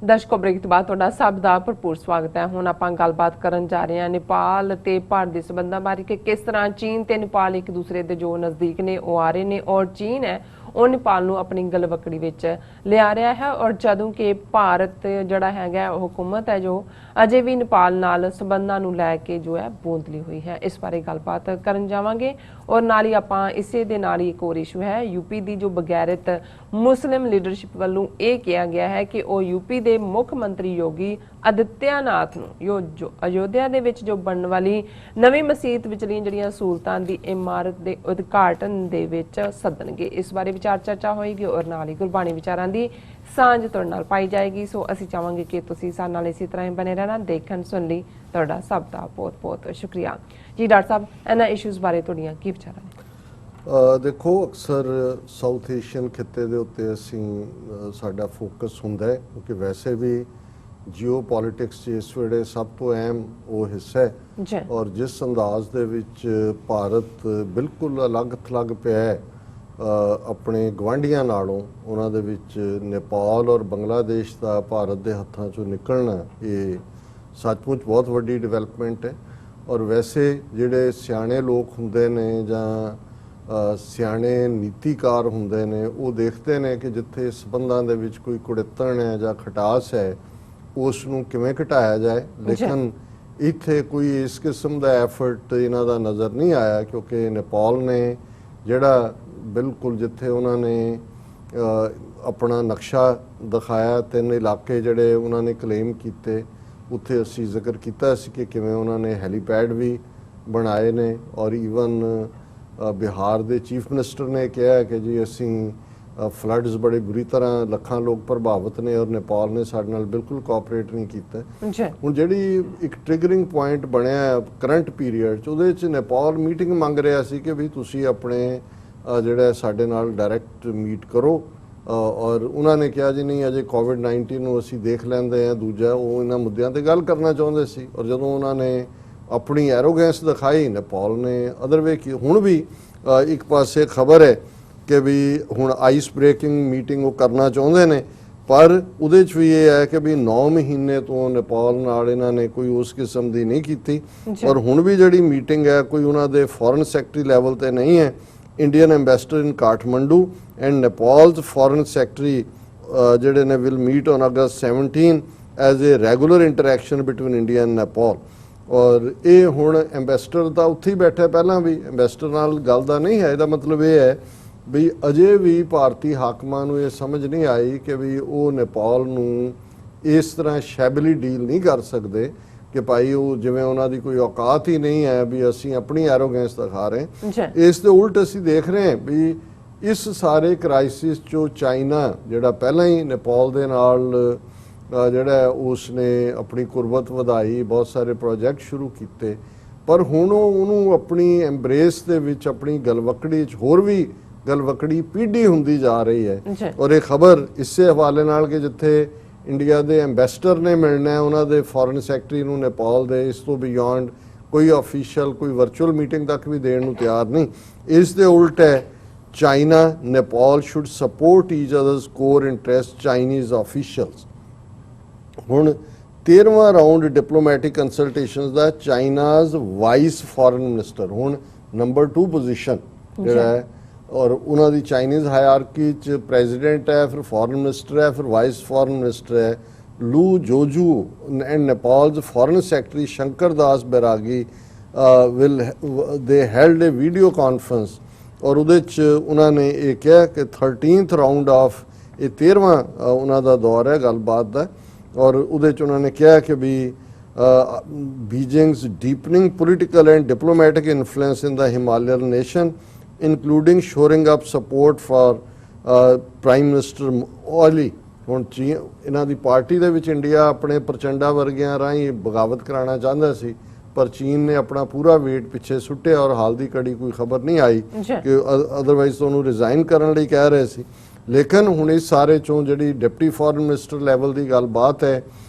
ਦਰਸ਼ਕੋ break ਤੋਂ ਬਾਅਦ ਤੁਹਾਡਾ ਸਭ ਦਾ ਭਰਪੂਰ ਸਵਾਗਤ ਹੈ। ਹੁਣ ਆਪਾਂ ਗੱਲਬਾਤ ਕਰਨ ਜਾ ਰਹੇ ਹਾਂ ਨੇਪਾਲ ਤੇ ਭਾਰਤ ਦੇ ਸਬੰਧਾਂ ਬਾਰੇ ਕਿ ਕਿਸ ਤਰ੍ਹਾਂ ਚੀਨ ਤੇ ਨੇਪਾਲ ਇੱਕ ਦੂਸਰੇ ਦੇ ਜੋ ਨਜ਼ਦੀਕ ਨੇ ਉਹ ਆ ਰਹੇ ਨੇ ਔਰ ਚੀਨ ਹੈ ਉਹ ਨੇਪਾਲ ਨੂੰ ਆਪਣੀ ਗਲਵਕੜੀ ਵਿੱਚ ਲਿਆ ਰਿਹਾ ਹੈ ਔਰ ਜਦੋਂ ਕਿ ਭਾਰਤ ਜਿਹੜਾ ਹੈਗਾ ਹੁਕੂਮਤ ਹੈ ਜੋ ਅਜੇ ਵੀ ਨੇਪਾਲ ਨਾਲ ਸਬੰਧਾਂ ਨੂੰ ਲੈ ਕੇ ਜੋ ਹੈ ਬੋਂਦਲੀ ਹੋਈ ਹੈ। ਇਸ ਬਾਰੇ ਗੱਲਬਾਤ ਕਰਨ ਜਾਵਾਂਗੇ ਔਰ ਨਾਲ ਹੀ ਆਪਾਂ ਇਸੇ ਦੇ ਨਾਲ ਹੀ ਇੱਕ ਹੋਰ ਇਸ਼ੂ ਹੈ यूपी ਦੀ ਜੋ ਬਗੈਰਤ ਮੁਸਲਿਮ ਲੀਡਰਸ਼ਿਪ ਵੱਲੋਂ ਇਹ ਕਿਹਾ ਗਿਆ ਹੈ ਕਿ ਉਹ यूपी ਦੇ ਮੁੱਖ ਮੰਤਰੀ ਯੋਗੀ ਆਦਿੱਤਿਆਨਾਥ ਨੂੰ ਜੋ ਅਯੋਧਿਆ ਦੇ ਵਿੱਚ ਜੋ ਬਣਨ ਵਾਲੀ ਨਵੀਂ ਮਸਜਿਦ ਵਿਚਲੀਆਂ ਜਿਹੜੀਆਂ ਸਹੂਲਤਾਂ ਦੀ ਇਮਾਰਤ ਦੇ ਉਦਘਾਟਨ ਦੇ ਵਿੱਚ ਸੱਦਣਗੇ। ਇਸ ਬਾਰੇ ਵਿਚਾਰ ਚਰਚਾ ਹੋਏਗੀ ਔਰ ਨਾਲ ਹੀ ਗੁਰਬਾਣੀ ਵਿਚਾਰਾਂ ਦੀ ਸਾਂਝ ਤੁਹਾਡੇ ਨਾਲ ਪਾਈ ਜਾਏਗੀ। ਸੋ ਅਸੀਂ ਚਾਹਾਂਗੇ ਕਿ ਤੁਸੀਂ ਸਾਡੇ ਨਾਲ ਇਸੇ ਤਰ੍ਹਾਂ ਹੀ ਬਣੇ ਰਹਿਣਾ। ਦੇਖਣ ਸੁਣ ਲਈ ਤੁਹਾਡਾ ਸਭ ਦਾ ਬਹੁਤ ਬਹੁਤ ਸ਼ੁਕਰੀਆ ਜੀ। ਡਾਕਟਰ ਸਾਹਿਬ, ਇਹਨਾਂ ਇਸ਼ੂਜ਼ ਬਾਰੇ ਤੁਹਾਡੀਆਂ ਕੀ ਵਿਚਾਰਾਂ ਨੇ? देखो अक्सर साउथ एशियन खिते ਦੇ ਉੱਤੇ ਅਸੀਂ ਸਾਡਾ ਫੋਕਸ ਹੁੰਦਾ ਹੈ ਕਿਉਂਕਿ ਵੈਸੇ ਵੀ ਜਿਓ ਪੋਲਿਟਿਕਸ ਇਸ ਵੇਲੇ ਸਭ ਤੋਂ ਅਹਿਮ ਉਹ ਹਿੱਸਾ ਹੈ ਔਰ ਜਿਸ ਅੰਦਾਜ਼ ਦੇ ਵਿੱਚ ਭਾਰਤ ਬਿਲਕੁਲ ਅਲੱਗ ਥਲੱਗ ਪਿਆ ਹੈ ਆਪਣੇ ਗਵਾਂਢੀਆਂ ਨਾਲੋਂ, ਉਹਨਾਂ ਦੇ ਵਿੱਚ ਨੇਪਾਲ ਔਰ ਬੰਗਲਾਦੇਸ਼ ਦਾ ਭਾਰਤ ਦੇ ਹੱਥਾਂ ਚੋਂ ਨਿਕਲਣਾ ਇਹ ਸੱਚਮੁੱਚ ਬਹੁਤ ਵੱਡੀ ਡਿਵੈਲਪਮੈਂਟ ਹੈ। ਔਰ ਵੈਸੇ ਜਿਹੜੇ ਸਿਆਣੇ ਲੋਕ ਹੁੰਦੇ ਨੇ ਜਾਂ ਸਿਆਣੇ ਨੀਤੀਕਾਰ ਹੁੰਦੇ ਨੇ ਉਹ ਦੇਖਦੇ ਨੇ ਕਿ ਜਿੱਥੇ ਸਬੰਧਾਂ ਦੇ ਵਿੱਚ ਕੋਈ ਕੁੜਿੱਤਣ ਹੈ ਜਾਂ ਖਟਾਸ ਹੈ ਉਸ ਨੂੰ ਕਿਵੇਂ ਘਟਾਇਆ ਜਾਏ, ਲੇਕਿਨ ਇੱਥੇ ਕੋਈ ਇਸ ਕਿਸਮ ਦਾ ਐਫਰਟ ਇਹਨਾਂ ਦਾ ਨਜ਼ਰ ਨਹੀਂ ਆਇਆ ਕਿਉਂਕਿ ਨੇਪਾਲ ਨੇ ਜਿਹੜਾ ਬਿਲਕੁਲ ਜਿੱਥੇ ਉਹਨਾਂ ਨੇ ਆਪਣਾ ਨਕਸ਼ਾ ਦਿਖਾਇਆ, 3 ਇਲਾਕੇ ਜਿਹੜੇ ਉਹਨਾਂ ਨੇ ਕਲੇਮ ਕੀਤੇ, ਉੱਥੇ ਅਸੀਂ ਜ਼ਿਕਰ ਕੀਤਾ ਸੀ ਕਿ ਕਿਵੇਂ ਉਹਨਾਂ ਨੇ ਹੈਲੀਪੈਡ ਵੀ ਬਣਾਏ ਨੇ ਔਰ ਈਵਨ ਬਿਹਾਰ ਦੇ ਚੀਫ ਮਿਨਿਸਟਰ ਨੇ ਕਿਹਾ ਕਿ ਜੀ ਅਸੀਂ ਫਲੱਡਸ ਬੜੇ ਬੁਰੀ ਤਰ੍ਹਾਂ ਲੱਖਾਂ ਲੋਕ ਪ੍ਰਭਾਵਿਤ ਨੇ ਔਰ ਨੇਪਾਲ ਨੇ ਸਾਡੇ ਨਾਲ ਬਿਲਕੁਲ ਕੋਆਪਰੇਟ ਨਹੀਂ ਕੀਤਾ। ਹੁਣ ਜਿਹੜੀ ਇੱਕ ਟ੍ਰਿਗਰਿੰਗ ਪੁਆਇੰਟ ਬਣਿਆ ਕਰੰਟ ਪੀਰੀਅਡ 'ਚ ਉਹਦੇ 'ਚ ਨੇਪਾਲ ਮੀਟਿੰਗ ਮੰਗ ਰਿਹਾ ਸੀ ਕਿ ਵੀ ਤੁਸੀਂ ਆਪਣੇ ਜਿਹੜਾ ਸਾਡੇ ਨਾਲ ਡਾਇਰੈਕਟ ਮੀਟ ਕਰੋ ਔਰ ਉਹਨਾਂ ਨੇ ਕਿਹਾ ਜੀ ਨਹੀਂ ਅਜੇ ਕੋਵਿਡ-19 ਨੂੰ ਅਸੀਂ ਦੇਖ ਲੈਂਦੇ ਹਾਂ। ਦੂਜਾ ਉਹ ਇਹਨਾਂ ਮੁੱਦਿਆਂ ਤੇ ਗੱਲ ਕਰਨਾ ਚਾਹੁੰਦੇ ਸੀ ਔਰ ਜਦੋਂ ਉਹਨਾਂ ਨੇ ਆਪਣੀ ਐਰੋਗੈਂਸ ਦਿਖਾਈ ਨੇਪਾਲ ਨੇ ਅਦਰਵੇ ਕੀ। ਹੁਣ ਵੀ ਇੱਕ ਪਾਸੇ ਖਬਰ ਹੈ ਕਿ ਵੀ ਹੁਣ ਆਈਸ ਬ੍ਰੇਕਿੰਗ ਮੀਟਿੰਗ ਉਹ ਕਰਨਾ ਚਾਹੁੰਦੇ ਨੇ ਪਰ ਉਹਦੇ 'ਚ ਵੀ ਇਹ ਹੈ ਕਿ ਵੀ 9 ਮਹੀਨੇ ਤੋਂ ਨੇਪਾਲ ਨਾਲ ਇਹਨਾਂ ਨੇ ਕੋਈ ਉਸ ਕਿਸਮ ਦੀ ਨਹੀਂ ਕੀਤੀ ਔਰ ਹੁਣ ਵੀ ਜਿਹੜੀ ਮੀਟਿੰਗ ਹੈ ਕੋਈ ਉਹਨਾਂ ਦੇ ਫੋਰਨ ਸੈਕਟਰੀ ਲੈਵਲ ਤੇ ਨਹੀਂ ਹੈ। Indian ambassador in Kathmandu and Nepal's foreign secretary ਜਿਹੜੇ ਨੇ will meet on August 17 as a regular interaction between India and Nepal. ਔਰ ਇਹ ਹੁਣ ਐਂਬੈਸਡਰ ਤਾਂ ਉੱਥੇ ਹੀ ਬੈਠਾ, ਪਹਿਲਾਂ ਵੀ ਐਂਬੈਸਡਰ ਨਾਲ ਗੱਲ ਦਾ ਨਹੀਂ ਹੈ। ਇਹਦਾ ਮਤਲਬ ਇਹ ਹੈ ਵੀ ਅਜੇ ਵੀ ਭਾਰਤੀ ਹਾਕਮਾਂ ਨੂੰ ਇਹ ਸਮਝ ਨਹੀਂ ਆਈ ਕਿ ਵੀ ਉਹ ਨੇਪਾਲ ਨੂੰ ਇਸ ਤਰ੍ਹਾਂ ਸ਼ੈਬਲੀ ਡੀਲ ਨਹੀਂ ਕਰ ਸਕਦੇ ਕਿ ਭਾਈ ਉਹ ਜਿਵੇਂ ਉਹਨਾਂ ਦੀ ਕੋਈ ਔਕਾਤ ਹੀ ਨਹੀਂ ਹੈ ਵੀ ਅਸੀਂ ਆਪਣੀ ਐਰੋਗੈਂਸ ਦਿਖਾ ਰਹੇ। ਇਸ ਦੇ ਉਲਟ ਅਸੀਂ ਦੇਖ ਰਹੇ ਹਾਂ ਵੀ ਇਸ ਸਾਰੇ ਕ੍ਰਾਈਸਿਸ 'ਚੋਂ ਚਾਈਨਾ ਜਿਹੜਾ ਪਹਿਲਾਂ ਹੀ ਨੇਪਾਲ ਦੇ ਨਾਲ ਜਿਹੜਾ ਉਸਨੇ ਆਪਣੀ ਕੁਰਬਤ ਵਧਾਈ, ਬਹੁਤ ਸਾਰੇ ਪ੍ਰੋਜੈਕਟ ਸ਼ੁਰੂ ਕੀਤੇ, ਪਰ ਹੁਣ ਉਹਨੂੰ ਆਪਣੀ ਐਮਬਰੇਸ ਦੇ ਵਿੱਚ ਆਪਣੀ ਗਲਵਕੜੀ 'ਚ ਹੋਰ ਵੀ ਗਲਵਕੜੀ ਪੀੜੀ ਹੁੰਦੀ ਜਾ ਰਹੀ ਹੈ। ਔਰ ਇਹ ਖਬਰ ਇਸੇ ਹਵਾਲੇ ਨਾਲ ਕਿ ਜਿੱਥੇ ਇੰਡੀਆ ਦੇ ਐਂਬੈਸਡਰ ਨੇ ਮਿਲਣਾ ਹੈ ਉਹਨਾਂ ਦੇ ਫੋਰਨ ਸੈਕਟਰੀ ਨੂੰ ਨੇਪਾਲ ਦੇ, ਇਸ ਤੋਂ ਬਿਯੋਂਡ ਕੋਈ ਆਫੀਸ਼ੀਅਲ ਕੋਈ ਵਰਚੁਅਲ ਮੀਟਿੰਗ ਤੱਕ ਵੀ ਦੇਣ ਨੂੰ ਤਿਆਰ ਨਹੀਂ। ਇਸ ਦੇ ਉਲਟ ਹੈ China Nepal should support each others core interest Chinese officials. ਹੁਣ 13ਵਾਂ ਰਾਉਂਡ ਡਿਪਲੋਮੈਟਿਕ ਕੰਸਲਟੇਸ਼ਨਸ ਦਾ ਚਾਈਨਾਜ਼ ਵਾਈਸ ਫੋਰਨ ਮਿਨਿਸਟਰ ਹੁਣ ਨੰਬਰ 2 ਪੋਜੀਸ਼ਨ ਜਿਹੜਾ ਹੈ ਔਰ ਉਹਨਾਂ ਦੀ ਚਾਈਨੀਜ਼ ਹਾਇਰਾਰਕੀ 'ਚ ਪ੍ਰੈਜ਼ੀਡੈਂਟ ਹੈ, ਫਿਰ ਫੋਰਨ ਮਿਨਿਸਟਰ ਹੈ, ਫਿਰ ਵਾਈਸ ਫੋਰਨ ਮਿਨਿਸਟਰ ਹੈ ਲੂ ਜੋਜੂ and Nepal's foreign secretary Shankar ਦਾਸ ਬੈਰਾਗੀ ਦੇ ਹੈਲਡ ਏ ਵੀਡੀਓ ਕਾਨਫਰੰਸ ਔਰ ਉਹਦੇ 'ਚ ਉਹਨਾਂ ਨੇ ਇਹ ਕਿਹਾ ਕਿ 13th ਰਾਉਂਡ ਆਫ ਇਹ 13ਵਾਂ ਉਹਨਾਂ ਦਾ ਦੌਰ ਹੈ ਗੱਲਬਾਤ ਦਾ ਔਰ ਉਹਦੇ 'ਚ ਉਹਨਾਂ ਨੇ ਕਿਹਾ ਕਿ ਵੀ Beijing's deepening political and diplomatic influence in the Himalayan nation including shoring up support for Prime Minister Oli। ਹੁਣ ਇਹਨਾਂ ਦੀ ਪਾਰਟੀ ਦੇ ਵਿੱਚ ਇੰਡੀਆ ਆਪਣੇ ਪ੍ਰਚੰਡਾ ਵਰਗਿਆਂ ਰਾਹੀਂ ਬਗਾਵਤ ਕਰਾਉਣਾ ਚਾਹੁੰਦਾ ਸੀ ਪਰ ਚੀਨ ਨੇ ਆਪਣਾ ਪੂਰਾ ਵੇਟ ਪਿੱਛੇ ਸੁੱਟਿਆ ਔਰ ਹਾਲ ਦੀ ਘੜੀ ਕੋਈ ਖਬਰ ਨਹੀਂ ਆਈ ਕਿ ਅਦਰਵਾਈਜ਼ ਉਹਨੂੰ ਰਿਜ਼ਾਈਨ ਕਰਨ ਲਈ ਕਹਿ ਰਹੇ ਸੀ। ਲੇਕਿਨ ਹੁਣ ਇਸ ਸਾਰੇ ਚੋਂ ਜਿਹੜੀ ਡਿਪਟੀ ਫੋਰਨ ਮਿਨਿਸਟਰ ਲੈਵਲ ਦੀ ਗੱਲਬਾਤ ਹੈ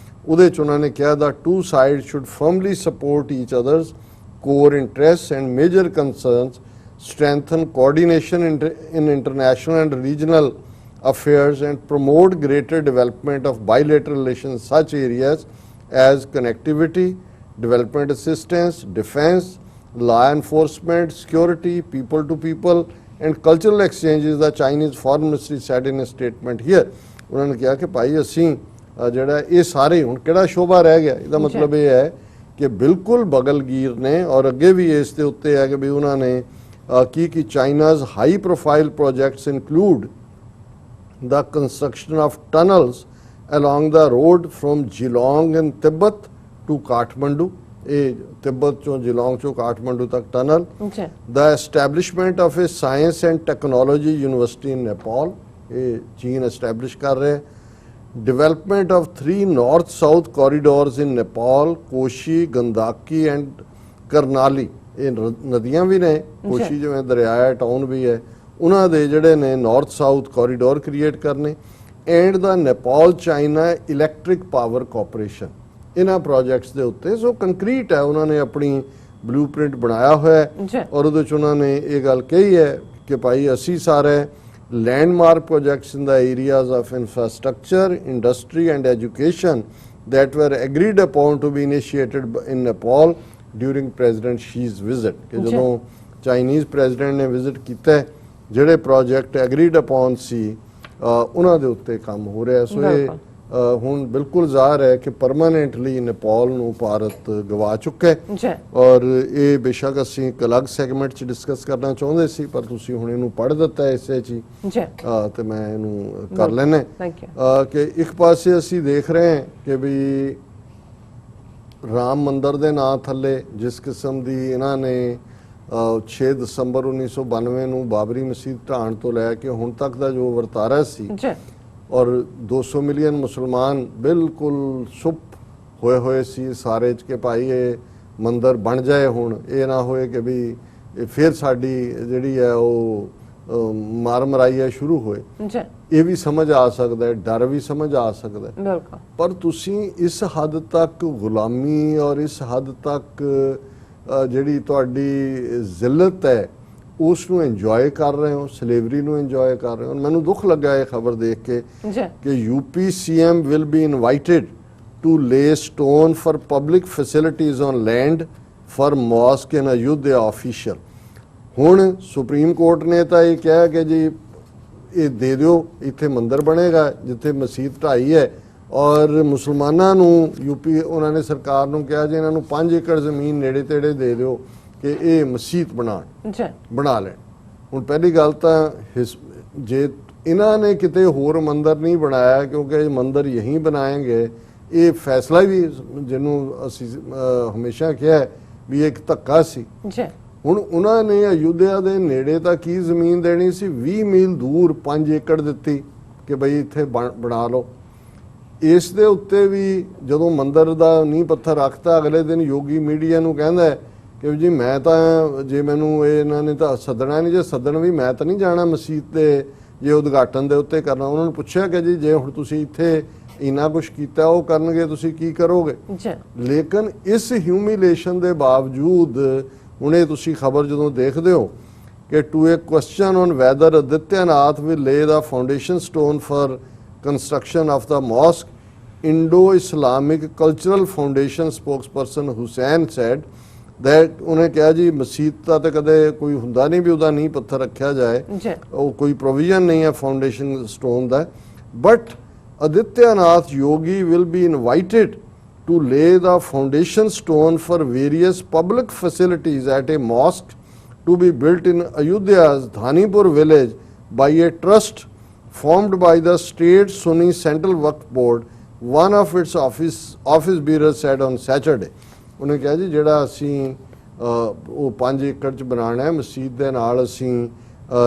ਉਹਦੇ 'ਚ ਉਹਨਾਂ ਨੇ ਕਿਹਾ ਦਾ 2 sides should firmly support each other's core interests and major concerns, strengthen coordination in international and regional affairs and promote greater development of bilateral relations in such areas as connectivity, development assistance, defense, law enforcement, security, people to people and cultural exchanges, the Chinese foreign ministry said in a statement here. उन्होंने कहा कि भाई असी ਜਿਹੜਾ ਇਹ ਸਾਰੇ ਹੁਣ ਕਿਹੜਾ ਸ਼ੋਭਾ ਰਹਿ ਗਿਆ, ਇਹਦਾ ਮਤਲਬ ਇਹ ਹੈ ਕਿ ਬਿਲਕੁਲ ਬਗਲਗੀਰ ਨੇ ਔਰ ਅੱਗੇ ਵੀ ਇਸ ਦੇ ਉੱਤੇ ਹੈ ਕਿ ਵੀ ਉਹਨਾਂ ਨੇ ਕਿ China's high profile projects include the construction of tunnels along the road from Geelong in Tibet to Kathmandu. ਇਹ ਤਿੱਬਤ ਚੋਂ ਜਿਲੋਂਗ ਚੋਂ ਕਾਠਮੰਡੂ ਤੱਕ tunnel, the establishment of a science and technology university in Nepal, ਇਹ ਚੀਨ ਐਸਟੈਬਲਿਸ਼ ਕਰ ਰਿਹਾ ਹੈ, development of 3 north-south corridors in Nepal, Koshi, Gandaki and Karnali, ਇਹ ਨਦੀਆਂ ਵੀ ਨੇ, ਕੋਸ਼ੀ ਜਿਵੇਂ ਦਰਿਆ ਹੈ, ਟਾਊਨ ਵੀ ਹੈ, ਉਹਨਾਂ ਦੇ ਜਿਹੜੇ ਨੇ ਨਾਰਥ ਸਾਊਥ ਕੋਰੀਡੋਰ ਕ੍ਰੀਏਟ ਕਰਨੇ, and the Nepal China electric power corporation, ਇਹਨਾਂ ਪ੍ਰੋਜੈਕਟਸ ਦੇ ਉੱਤੇ ਸੋ ਕੰਕਰੀਟ ਹੈ, ਉਹਨਾਂ ਨੇ ਆਪਣੀ ਬਲੂਪ੍ਰਿੰਟ ਬਣਾਇਆ ਹੋਇਆ ਹੈ ਔਰ ਉਹਦੇ 'ਚ ਉਹਨਾਂ ਨੇ ਇਹ ਗੱਲ ਕਹੀ ਹੈ ਕਿ ਭਾਈ ਅਸੀਂ ਸਾਰੇ landmark projects in the areas of infrastructure, industry and education that were agreed upon to be initiated in Nepal during President Xi's visit. ਕਿ ਜਦੋਂ ਚਾਈਨੀਜ਼ ਪ੍ਰੈਜ਼ੀਡੈਂਟ ਨੇ ਵਿਜ਼ਿਟ ਕੀਤਾ, ਜਿਹੜੇ ਪ੍ਰੋਜੈਕਟ ਐਗਰੀਡ ਅਪਨ ਸੀ ਉਹਨਾਂ ਦੇ ਉੱਤੇ ਕੰਮ ਹੋ ਰਿਹਾ। ਸੋ ਇਹ ਹੁਣ ਬਿਲਕੁਲ ਜ਼ਾਹਰ ਹੈ ਕਿ ਪਰਮਾਨੈਂਟਲੀ ਨੇਪਾਲ ਨੂੰ ਭਾਰਤ ਗਵਾ ਚੁੱਕਾ ਹੈ ਔਰ ਇਹ ਬੇਸ਼ੱਕ ਅਸੀਂ ਇੱਕ ਅਲੱਗ ਸੈਗਮੈਂਟ 'ਚ ਡਿਸਕਸ ਕਰਨਾ ਚਾਹੁੰਦੇ ਸੀ, ਪਰ ਤੁਸੀਂ ਹੁਣ ਇਹਨੂੰ ਪੜ੍ਹ ਦਿੱਤਾ ਇਸੇ 'ਚ ਹੀ ਤੇ ਮੈਂ ਇਹਨੂੰ ਕਰ ਲੈਣਾ ਕਿ ਇੱਕ ਪਾਸੇ ਅਸੀਂ ਦੇਖ ਰਹੇ ਹਾਂ ਕਿ ਵੀ ਰਾਮ ਮੰਦਰ ਦੇ ਨਾਂ ਥੱਲੇ ਜਿਸ ਕਿਸਮ ਦੀ ਇਹਨਾਂ ਨੇ 6 ਦਸੰਬਰ 1992 ਨੂੰ ਬਾਬਰੀ ਮਸਜਿਦ ਢਾਣ ਤੋਂ ਲੈ ਕੇ ਹੁਣ ਤੱਕ ਦਾ ਜੋ ਵਰਤਾਰਾ ਸੀ ਔਰ 200 ਮਿਲੀਅਨ ਮੁਸਲਮਾਨ ਬਿਲਕੁਲ ਚੁੱਪ ਹੋਏ ਸੀ ਸਾਰੇ 'ਚ ਕਿ ਭਾਈ ਇਹ ਮੰਦਰ ਬਣ ਜਾਏ, ਹੁਣ ਇਹ ਨਾ ਹੋਏ ਕਿ ਵੀ ਫਿਰ ਸਾਡੀ ਜਿਹੜੀ ਹੈ ਉਹ ਮਾਰ ਮਰਾਈ ਹੈ ਸ਼ੁਰੂ ਹੋਏ, ਇਹ ਵੀ ਸਮਝ ਆ ਸਕਦਾ ਹੈ, ਡਰ ਵੀ ਸਮਝ ਆ ਸਕਦਾ ਹੈ, ਪਰ ਤੁਸੀਂ ਇਸ ਹੱਦ ਤੱਕ ਗੁਲਾਮੀ ਔਰ ਇਸ ਹੱਦ ਤੱਕ ਜਿਹੜੀ ਤੁਹਾਡੀ ਜ਼ਿਲਤ ਹੈ ਉਸ ਨੂੰ ਇੰਜੋਏ ਕਰ ਰਹੇ ਹੋ, ਸਲੇਵਰੀ ਨੂੰ ਇੰਜੋਏ ਕਰ ਰਹੇ ਹੋ। ਮੈਨੂੰ ਦੁੱਖ ਲੱਗਾ ਇਹ ਖਬਰ ਦੇਖ ਕੇ ਕਿ UP CM will be invited to lay stone for public facilities on land for mosque in Ayodhya official. ਹੁਣ ਸੁਪਰੀਮ ਕੋਰਟ ਨੇ ਤਾਂ ਇਹ ਕਿਹਾ ਕਿ ਜੀ ਇਹ ਦੇ ਦਿਓ, ਇੱਥੇ ਮੰਦਰ ਬਣੇਗਾ ਜਿੱਥੇ ਮਸਜਿਦ ਢਾਈ ਹੈ ਔਰ ਮੁਸਲਮਾਨਾਂ ਨੂੰ ਯੂਪੀ ਉਹਨਾਂ ਨੇ ਸਰਕਾਰ ਨੂੰ ਕਿਹਾ ਜੀ ਇਹਨਾਂ ਨੂੰ 5 ਏਕੜ ਜ਼ਮੀਨ ਨੇੜੇ ਤੇੜੇ ਦੇ ਦਿਓ ਕਿ ਇਹ ਮਸਜਿਦ ਬਣਾ ਲੈਣ। ਹੁਣ ਪਹਿਲੀ ਗੱਲ ਤਾਂ ਜੇ ਇਹਨਾਂ ਨੇ ਕਿਤੇ ਹੋਰ ਮੰਦਰ ਨਹੀਂ ਬਣਾਇਆ ਕਿਉਂਕਿ ਇਹ ਮੰਦਰ ਯਹੀਂ ਬਣਾਏਂਗੇ, ਇਹ ਫੈਸਲਾ ਵੀ ਜਿਹਨੂੰ ਅਸੀਂ ਹਮੇਸ਼ਾ ਕਿਹਾ ਵੀ ਇੱਕ ਧੱਕਾ ਸੀ। ਹੁਣ ਉਹਨਾਂ ਨੇ ਅਯੁੱਧਿਆ ਦੇ ਨੇੜੇ ਤਾਂ ਕੀ ਜ਼ਮੀਨ ਦੇਣੀ ਸੀ, 20 ਮੀਲ ਦੂਰ 5 ਏਕੜ ਦਿੱਤੀ ਕਿ ਬਈ ਇੱਥੇ ਬਣਾ ਲਓ। ਇਸ ਦੇ ਉੱਤੇ ਵੀ ਜਦੋਂ ਮੰਦਰ ਦਾ ਨੀਂਹ ਪੱਥਰ ਰੱਖਤਾ, ਅਗਲੇ ਦਿਨ ਯੋਗੀ ਮੀਡੀਆ ਨੂੰ ਕਹਿੰਦਾ ਕਿ ਜੀ ਮੈਂ ਤਾਂ ਜੇ ਮੈਨੂੰ ਇਹਨਾਂ ਨੇ ਤਾਂ ਸੱਦਣਾ ਨਹੀਂ, ਜੇ ਸੱਦਣ ਵੀ ਮੈਂ ਤਾਂ ਨਹੀਂ ਜਾਣਾ ਮਸਜਿਦ ਦੇ ਜੇ ਉਦਘਾਟਨ ਦੇ ਉੱਤੇ ਕਰਨਾ। ਉਹਨਾਂ ਨੂੰ ਪੁੱਛਿਆ ਕਿ ਜੀ ਜੇ ਹੁਣ ਤੁਸੀਂ ਇੱਥੇ ਇੰਨਾ ਕੁਛ ਕੀਤਾ ਉਹ ਕਰਨਗੇ ਤੁਸੀਂ ਕੀ ਕਰੋਗੇ। ਲੇਕਿਨ ਇਸ ਹਿਊਮਿਲੇਸ਼ਨ ਦੇ ਬਾਵਜੂਦ ਹੁਣ ਇਹ ਤੁਸੀਂ ਖਬਰ ਜਦੋਂ ਦੇਖਦੇ ਹੋ ਕਿ to a question on whether Adityanath will lay the foundation stone for construction of the mosque, Indo-Islamic Cultural Foundation spokesperson Hussain said that ਉਹਨੇ ਕਿਹਾ ਜੀ ਮਸਜਿਦ ਦਾ ਤਾਂ ਕਦੇ ਕੋਈ ਹੁੰਦਾ ਨਹੀਂ ਵੀ ਉਹਦਾ ਨੀਂਹ ਪੱਥਰ ਰੱਖਿਆ ਜਾਏ, ਉਹ ਕੋਈ ਪ੍ਰੋਵੀਜ਼ਨ ਨਹੀਂ ਹੈ foundation stone the, but Adityanath Yogi will be invited to lay the foundation stone for various public facilities at a mosque to be built in Ayodhya's Dhanipur village by a trust formed by the state Sunni Central Waqf Board, one of its office bearers said on Saturday. ਉਹਨੇ ਕਿਹਾ ਜੀ ਜਿਹੜਾ ਅਸੀਂ ਉਹ 5 ਏਕੜ 'ਚ ਬਣਾਉਣਾ ਹੈ ਮਸਜਿਦ ਦੇ ਨਾਲ, ਅਸੀਂ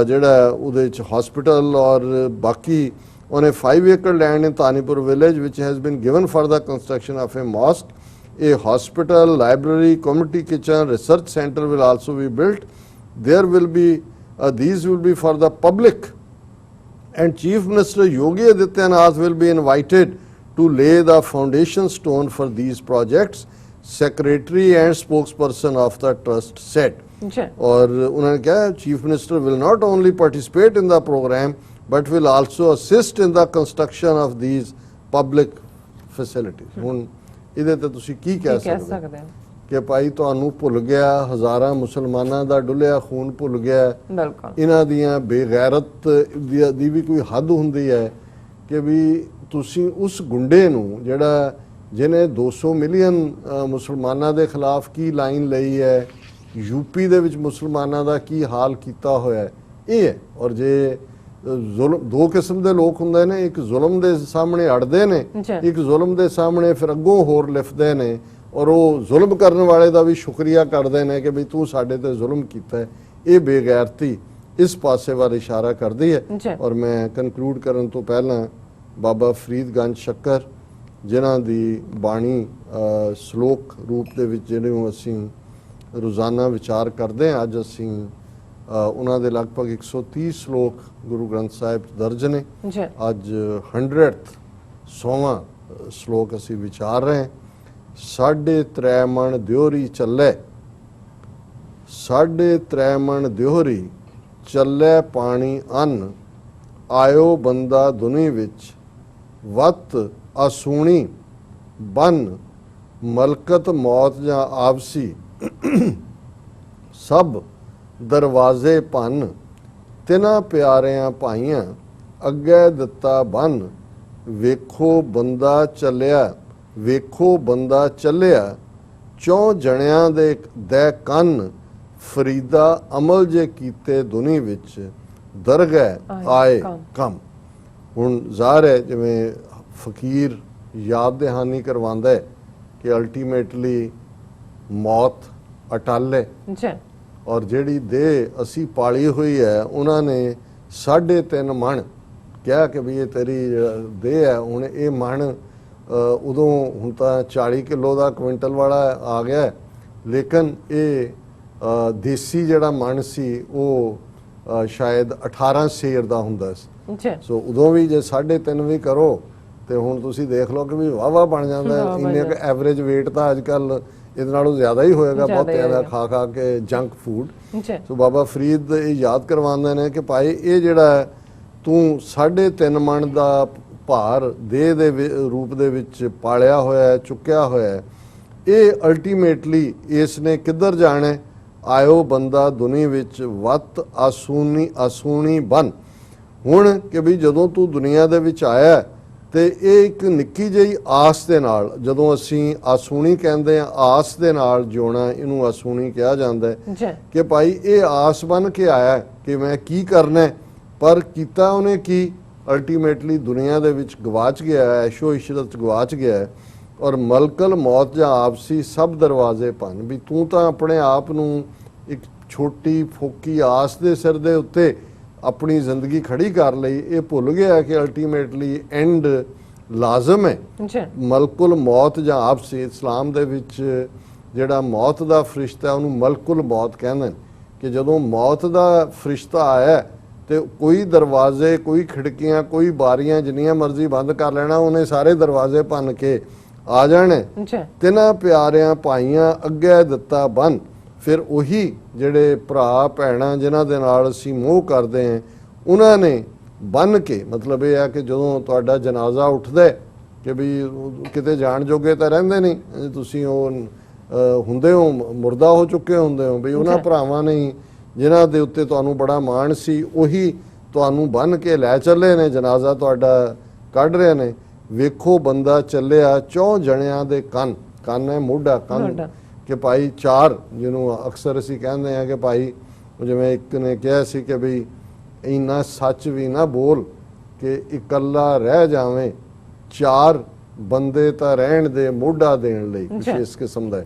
ਜਿਹੜਾ ਉਹਦੇ 'ਚ ਹਸਪੀਟਲ ਔਰ ਬਾਕੀ on a 5 acre land in Tanipur village which has been given for the construction of a mosque, a hospital, library, community kitchen, research center will also be built. There will be these will be for the public, and Chief Minister Yogi Adityanath will be invited to lay the foundation stone for these projects, secretary and spokesperson of the trust said. और उन्होंने कहा Chief Minister will not only participate in the program but will also assist in the construction of these public facilities. ਹੁਣ ਇਹਦੇ ਤੇ ਤੁਸੀਂ ਕੀ ਕਹਿ ਸਕਦੇ ਹੋ ਕਿ ਭਾਈ ਤੁਹਾਨੂੰ ਭੁੱਲ ਗਿਆ, ਹਜ਼ਾਰਾਂ ਮੁਸਲਮਾਨਾਂ ਦਾ ਡੁੱਲਿਆ ਖੂਨ ਭੁੱਲ ਗਿਆ। ਬਿਲਕੁਲ ਇਹਨਾਂ ਦੀਆਂ ਬੇਗੈਰਤ ਦੀ ਵੀ ਕੋਈ ਹੱਦ ਹੁੰਦੀ ਹੈ ਕਿ ਵੀ ਤੁਸੀਂ ਉਸ ਗੁੰਡੇ ਨੂੰ ਜਿਹੜਾ ਜਿਹਨੇ 200 ਮਿਲੀਅਨ ਮੁਸਲਮਾਨਾਂ ਦੇ ਖਿਲਾਫ ਕੀ ਲਾਈਨ ਲਈ ਹੈ, यूपी ਦੇ ਵਿੱਚ ਮੁਸਲਮਾਨਾਂ ਦਾ ਕੀ ਹਾਲ ਕੀਤਾ ਹੋਇਆ, ਇਹ ਹੈ। ਔਰ ਜੇ ਜ਼ੁਲਮ ਦੋ ਕਿਸਮ ਦੇ ਲੋਕ ਹੁੰਦੇ ਨੇ, ਇੱਕ ਜ਼ੁਲਮ ਦੇ ਸਾਹਮਣੇ ਅੜਦੇ ਨੇ, ਇੱਕ ਜ਼ੁਲਮ ਦੇ ਸਾਹਮਣੇ ਫਿਰ ਅੱਗੋਂ ਹੋਰ ਲਿਫਦੇ ਨੇ ਔਰ ਉਹ ਜ਼ੁਲਮ ਕਰਨ ਵਾਲੇ ਦਾ ਵੀ ਸ਼ੁਕਰੀਆ ਕਰਦੇ ਨੇ ਕਿ ਵੀ ਤੂੰ ਸਾਡੇ ਤੇ ਜ਼ੁਲਮ ਕੀਤਾ ਹੈ। ਇਹ ਬੇਗੈਰਤੀ ਇਸ ਪਾਸੇ ਵੱਲ ਇਸ਼ਾਰਾ ਕਰਦੀ ਹੈ। ਔਰ ਮੈਂ ਕਨਕਲੂਡ ਕਰਨ ਤੋਂ ਪਹਿਲਾਂ ਬਾਬਾ ਫਰੀਦ ਗੰਜ ਸ਼ੱਕਰ ਜਿਨ੍ਹਾਂ ਦੀ ਬਾਣੀ ਸ਼ਲੋਕ ਰੂਪ ਦੇ ਵਿੱਚ ਜਿਹਨੂੰ ਅਸੀਂ ਰੋਜ਼ਾਨਾ ਵਿਚਾਰ ਕਰਦੇ ਹਾਂ, ਅੱਜ ਅਸੀਂ ਉਹਨਾਂ ਦੇ ਲਗਭਗ 130 ਸ਼ਲੋਕ ਗੁਰੂ ਗ੍ਰੰਥ ਸਾਹਿਬ 'ਚ ਦਰਜ ਨੇ। ਅੱਜ 100ਵਾਂ ਸ਼ਲੋਕ ਅਸੀਂ ਵਿਚਾਰ ਰਹੇ ਹਾਂ। 3.5 ਮਣ ਦਿਓਰੀ ਚੱਲੇ, 3.5 ਮਣ ਦਿਓਰੀ ਚੱਲੇ ਪਾਣੀ ਅੰਨ, ਆਇਓ ਬੰਦਾ ਦੁਨੀ ਵਿੱਚ ਵਤ ਆਸੂਣੀ ਬਨ, ਮਲਕਤ ਮੌਤ ਜਾਂ ਆਪਸੀ ਸਭ ਦਰਵਾਜ਼ੇ ਭੰਨ, ਤਿਨਾਂ ਪਿਆਰਿਆਂ ਭਾਈਆਂ ਅੱਗੇ ਦਿੱਤਾ ਬੰਨ, ਵੇਖੋ ਬੰਦਾ ਚੱਲਿਆ, ਵੇਖੋ ਬੰਦਾ ਚੱਲਿਆ, 4 ਜਣਿਆਂ ਦੇ ਕੰਨ, ਫਰੀਦਾ ਅਮਲ ਜੇ ਕੀਤੇ ਦੁਨੀ ਵਿੱਚ ਦਰਗਹਿ ਆਏ ਕੰਮ। ਹੁਣ ਜ਼ਾਹਰ ਹੈ ਜਿਵੇਂ ਫਕੀਰ ਯਾਦ ਦਹਾਨੀ ਕਰਵਾਉਂਦਾ ਹੈ ਕਿ ਅਲਟੀਮੇਟਲੀ ਮੌਤ ਅਟਲ ਹੈ ਔਰ ਜਿਹੜੀ ਦੇਹ ਅਸੀਂ ਪਾਲੀ ਹੋਈ ਹੈ ਉਹਨਾਂ ਨੇ 3.5 ਮਣ ਕਿਹਾ ਕਿ ਵੀ ਇਹ ਤੇਰੀ ਦੇਹ ਹੈ। ਹੁਣ ਇਹ ਮਣ ਉਦੋਂ ਹੁਣ ਤਾਂ 40 ਕਿਲੋ ਦਾ ਕੁਇੰਟਲ ਵਾਲਾ ਆ ਗਿਆ, ਲੇਕਿਨ ਇਹ ਦੇਸੀ ਜਿਹੜਾ ਮਣ ਸੀ ਉਹ ਸ਼ਾਇਦ 18 ਸੇਰ ਦਾ ਹੁੰਦਾ ਸੀ। ਸੋ ਉਦੋਂ ਵੀ ਜੇ 3.5 ਵੀ ਕਰੋ ਤੇ ਹੁਣ ਤੁਸੀਂ ਦੇਖ ਲਓ ਕਿ ਵੀ ਵਾਹ ਬਣ ਜਾਂਦਾ। ਇੰਨੇ ਕੁ ਐਵਰੇਜ weight ਤਾਂ ਅੱਜ ਕੱਲ ਇਹਦੇ ਨਾਲੋਂ ਜ਼ਿਆਦਾ ਹੀ ਹੋਏਗਾ, ਬਹੁਤ ਜ਼ਿਆਦਾ ਖਾ ਕੇ ਜੰਕ ਫੂਡ। ਸੋ ਬਾਬਾ ਫਰੀਦ ਇਹ ਯਾਦ ਕਰਵਾਉਂਦੇ ਨੇ ਕਿ ਭਾਈ ਇਹ ਜਿਹੜਾ ਤੂੰ 3.5 ਮਣ ਦਾ ਭਾਰ ਦੇਹ ਦੇ ਰੂਪ ਦੇ ਵਿੱਚ ਪਾਲਿਆ ਹੋਇਆ, ਚੁੱਕਿਆ ਹੋਇਆ, ਇਹ ਅਲਟੀਮੇਟਲੀ ਇਸ ਨੇ ਕਿੱਧਰ ਜਾਣਾ? ਆਇਓ ਬੰਦਾ ਦੁਨੀ ਵਿੱਚ ਵਤ ਆਸੂਣੀ ਬਨ। ਹੁਣ ਕਿ ਵੀ ਜਦੋਂ ਤੂੰ ਦੁਨੀਆ ਦੇ ਵਿੱਚ ਆਇਆ ਤੇ ਇਹ ਇੱਕ ਨਿੱਕੀ ਜਿਹੀ ਆਸ ਦੇ ਨਾਲ, ਜਦੋਂ ਅਸੀਂ ਆਸੂਣੀ ਕਹਿੰਦੇ ਆ ਆਸ ਦੇ ਨਾਲ ਜਿਉਣਾ, ਇਹਨੂੰ ਆਸੂਣੀ ਕਿਹਾ ਜਾਂਦਾ ਹੈ ਕਿ ਭਾਈ ਇਹ ਆਸ ਬਨ ਕੇ ਆਇਆ ਕਿ ਮੈਂ ਕੀ ਕਰਨਾ, ਪਰ ਕੀਤਾ ਉਹਨੇ ਕੀ? ਅਲਟੀਮੇਟਲੀ ਦੁਨੀਆ ਦੇ ਵਿੱਚ ਗਵਾਚ ਗਿਆ, ਐਸ਼ੋ ਇਸ਼ਰਤ ਗਵਾਚ ਗਿਆ। ਔਰ ਮਲਕਲ ਮੌਤ ਜਾਂ ਆਪਸੀ ਸਭ ਦਰਵਾਜ਼ੇ ਭੰਨ, ਵੀ ਤੂੰ ਤਾਂ ਆਪਣੇ ਆਪ ਨੂੰ ਇੱਕ ਛੋਟੀ ਫੋਕੀ ਆਸ ਦੇ ਸਿਰ ਦੇ ਉੱਤੇ ਆਪਣੀ ਜ਼ਿੰਦਗੀ ਖੜੀ ਕਰ ਲਈ। ਇਹ ਭੁੱਲ ਗਿਆ ਕਿ ਅਲਟੀਮੇਟਲੀ ਐਂਡ ਲਾਜ਼ਮ ਹੈ। ਮਲਕੁਲ ਮੌਤ ਜਾਂ ਆਪਸੀ, ਇਸਲਾਮ ਦੇ ਵਿੱਚ ਜਿਹੜਾ ਮੌਤ ਦਾ ਫਰਿਸ਼ਤਾ ਉਹਨੂੰ ਮਲਕੁਲ ਮੌਤ ਕਹਿੰਦੇ ਨੇ ਕਿ ਜਦੋਂ ਮੌਤ ਦਾ ਫਰਿਸ਼ਤਾ ਆਇਆ ਤੇ ਕੋਈ ਦਰਵਾਜ਼ੇ, ਕੋਈ ਖਿੜਕੀਆਂ, ਕੋਈ ਬਾਰੀਆਂ ਜਿੰਨੀਆਂ ਮਰਜ਼ੀ ਬੰਦ ਕਰ ਲੈਣਾ, ਉਹਨੇ ਸਾਰੇ ਦਰਵਾਜ਼ੇ ਭੰਨ ਕੇ ਆ ਜਾਣੇ। ਤਿੰਨਾਂ ਪਿਆਰਿਆਂ ਭਾਈਆਂ ਅੱਗੇ ਦਿੱਤਾ ਬੰਨ। ਫਿਰ ਉਹੀ ਜਿਹੜੇ ਭਰਾ ਭੈਣਾਂ ਜਿਨ੍ਹਾਂ ਦੇ ਨਾਲ ਅਸੀਂ ਮੋਹ ਕਰਦੇ ਹਾਂ ਉਹਨਾਂ ਨੇ ਬੰਨ ਕੇ, ਮਤਲਬ ਇਹ ਹੈ ਕਿ ਜਦੋਂ ਤੁਹਾਡਾ ਜਨਾਜ਼ਾ ਉੱਠਦਾ ਕਿ ਵੀ ਕਿਤੇ ਜਾਣ ਜੋਗੇ ਤਾਂ ਰਹਿੰਦੇ ਨਹੀਂ, ਤੁਸੀਂ ਉਹ ਹੁੰਦੇ ਹੋ, ਮੁਰਦਾ ਹੋ ਚੁੱਕੇ ਹੁੰਦੇ ਹੋ, ਵੀ ਉਹਨਾਂ ਭਰਾਵਾਂ ਨੇ ਜਿਨ੍ਹਾਂ ਦੇ ਉੱਤੇ ਤੁਹਾਨੂੰ ਬੜਾ ਮਾਣ ਸੀ ਉਹੀ ਤੁਹਾਨੂੰ ਬੰਨ ਕੇ ਲੈ ਚੱਲੇ ਨੇ, ਜਨਾਜ਼ਾ ਤੁਹਾਡਾ ਕੱਢ ਰਹੇ ਨੇ। ਵੇਖੋ ਬੰਦਾ ਚੱਲਿਆ 4 ਜਣਿਆਂ ਦੇ ਕੰਨ ਹੈ ਮੋਢਾ ਕੰਨ, ਕਿ ਭਾਈ 4 ਜਿਹਨੂੰ ਅਕਸਰ ਅਸੀਂ ਕਹਿੰਦੇ ਹਾਂ ਕਿ ਭਾਈ ਜਿਵੇਂ ਇੱਕ ਨੇ ਕਿਹਾ ਸੀ ਕਿ ਵੀ ਇੰਨਾ ਸੱਚ ਵੀ ਨਾ ਬੋਲ ਕਿ ਇਕੱਲਾ ਰਹਿ ਜਾਵੇਂ, 4 ਬੰਦੇ ਤਾਂ ਰਹਿਣ ਦੇ ਮੋਢਾ ਦੇਣ ਲਈ। ਕੁਛ ਇਸ ਕਿਸਮ ਦਾ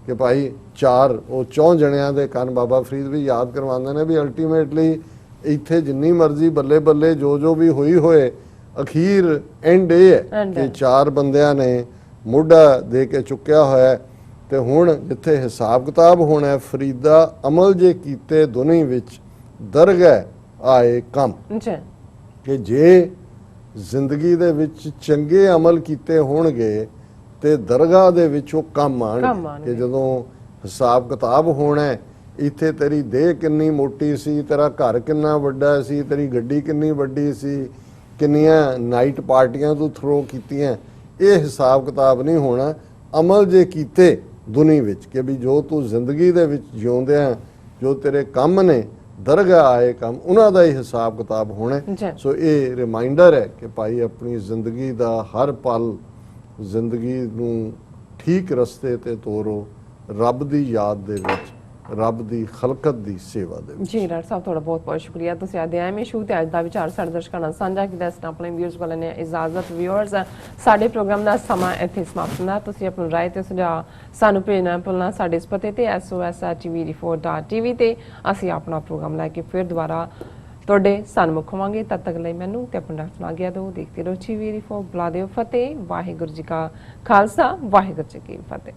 ਕਿ ਭਾਈ 4 ਉਹ 4 ਜਣਿਆਂ ਦੇ ਕੰਨ ਬਾਬਾ ਫਰੀਦ ਵੀ ਯਾਦ ਕਰਵਾਉਂਦੇ ਨੇ ਵੀ ਅਲਟੀਮੇਟਲੀ ਇੱਥੇ ਜਿੰਨੀ ਮਰਜ਼ੀ ਬੱਲੇ ਬੱਲੇ ਜੋ ਵੀ ਹੋਈ ਹੋਏ, ਅਖੀਰ ਐਂਡ ਇਹ ਹੈ ਕਿ 4 ਬੰਦਿਆਂ ਨੇ ਮੋਢਾ ਦੇ ਕੇ ਚੁੱਕਿਆ ਹੋਇਆ। ਤੇ ਹੁਣ ਜਿੱਥੇ ਹਿਸਾਬ ਕਿਤਾਬ ਹੋਣਾ, ਫਰੀਦਾ ਅਮਲ ਜੇ ਕੀਤੇ ਦੁਨੀ ਵਿੱਚ ਦਰਗਹਿ ਆਏ ਕੰਮ, ਕਿ ਜੇ ਜ਼ਿੰਦਗੀ ਦੇ ਵਿੱਚ ਚੰਗੇ ਅਮਲ ਕੀਤੇ ਹੋਣਗੇ ਤੇ ਦਰਗਾਹ ਦੇ ਵਿੱਚ ਉਹ ਕੰਮ ਆਣਗੇ। ਕਿ ਜਦੋਂ ਹਿਸਾਬ ਕਿਤਾਬ ਹੋਣਾ ਇੱਥੇ ਤੇਰੀ ਦੇਹ ਕਿੰਨੀ ਮੋਟੀ ਸੀ, ਤੇਰਾ ਘਰ ਕਿੰਨਾ ਵੱਡਾ ਸੀ, ਤੇਰੀ ਗੱਡੀ ਕਿੰਨੀ ਵੱਡੀ ਸੀ, ਕਿੰਨੀਆਂ ਨਾਈਟ ਪਾਰਟੀਆਂ ਤੂੰ ਥਰੋ ਕੀਤੀਆਂ, ਇਹ ਹਿਸਾਬ ਕਿਤਾਬ ਨਹੀਂ ਹੋਣਾ। ਅਮਲ ਜੇ ਕੀਤੇ ਦੁਨੀ ਵਿੱਚ ਕਿ ਵੀ ਜੋ ਤੂੰ ਜ਼ਿੰਦਗੀ ਦੇ ਵਿੱਚ ਜਿਉਂਦਿਆਂ ਜੋ ਤੇਰੇ ਕੰਮ ਨੇ, ਦਰਗਾਹ ਆਏ ਕੰਮ, ਉਹਨਾਂ ਦਾ ਹੀ ਹਿਸਾਬ ਕਿਤਾਬ ਹੋਣਾ। ਜੀ। ਸੋ ਇਹ ਰਿਮਾਈਂਡਰ ਹੈ ਕਿ ਭਾਈ ਆਪਣੀ ਜ਼ਿੰਦਗੀ ਦਾ ਹਰ ਪਲ, ਜ਼ਿੰਦਗੀ ਨੂੰ ਠੀਕ ਰਸਤੇ ਤੇ ਤੋਰੋ, ਰੱਬ ਦੀ ਯਾਦ ਦੇ ਵਿੱਚ, ਰੱਬ ਦੀ ਖਲਕਤ ਦੀ ਸੇਵਾ ਦੇ ਵਿੱਚ। ਜੀ ਡਾਕਟਰ ਸਾਹਿਬ, ਤੁਹਾਡਾ ਬਹੁਤ ਬਹੁਤ ਸ਼ੁਕਰੀਆ। ਤੁਸੀਂ ਅੱਜ ਦੇ ਐਵੇਂ ਸ਼ੂ ਤੇ ਅੱਜ ਦਾ ਵਿਚਾਰ ਸਾਡੇ ਦਰਸ਼ਕਾਂ ਨਾਲ ਸਾਂਝਾ ਕੀਤਾ। ਇਸ ਨਾਲ ਆਪਣੇ ਵਿਊਅਰਸ ਕੋਲ ਨੇ ਇਜਾਜ਼ਤ। ਵਿਊਅਰਸ, ਸਾਡੇ ਪ੍ਰੋਗਰਾਮ ਦਾ ਸਮਾਂ ਇੱਥੇ ਸਮਾਪਤ ਹੁੰਦਾ। ਤੁਸੀਂ ਆਪਣੀ ਰਾਏ ਤੇ ਸੁਝਾਅ ਸਾਨੂੰ ਭੇਜਣਾ ਭੁੱਲਣਾ ਸਾਡੇ ਇਸ ਪਤੇ ਤੇ sos@tv4.tv ਤੇ ਅਸੀਂ ਆਪਣਾ ਪ੍ਰੋਗਰਾਮ ਲੈ ਕੇ ਫਿਰ ਦੁਬਾਰਾ ਤੁਹਾਡੇ ਸਨਮੁਖ ਹੋਵਾਂਗੇ। ਤਦ ਤੱਕ ਲਈ ਮੈਨੂੰ ਤੇ ਆਪਣਾ ਡਾਕਟਰ ਨਾਲ ਗਿਆ ਦੋ ਦੇਖਦੇ ਰਹੋ TV4। ਬੁਲਾ ਦਿਓ ਫਤਿਹ। ਵਾਹਿਗੁਰੂ ਜੀ ਕਾ ਖਾਲਸਾ, ਵਾਹਿਗੁਰੂ ਜੀ ਕੀ ਫਤਿਹ।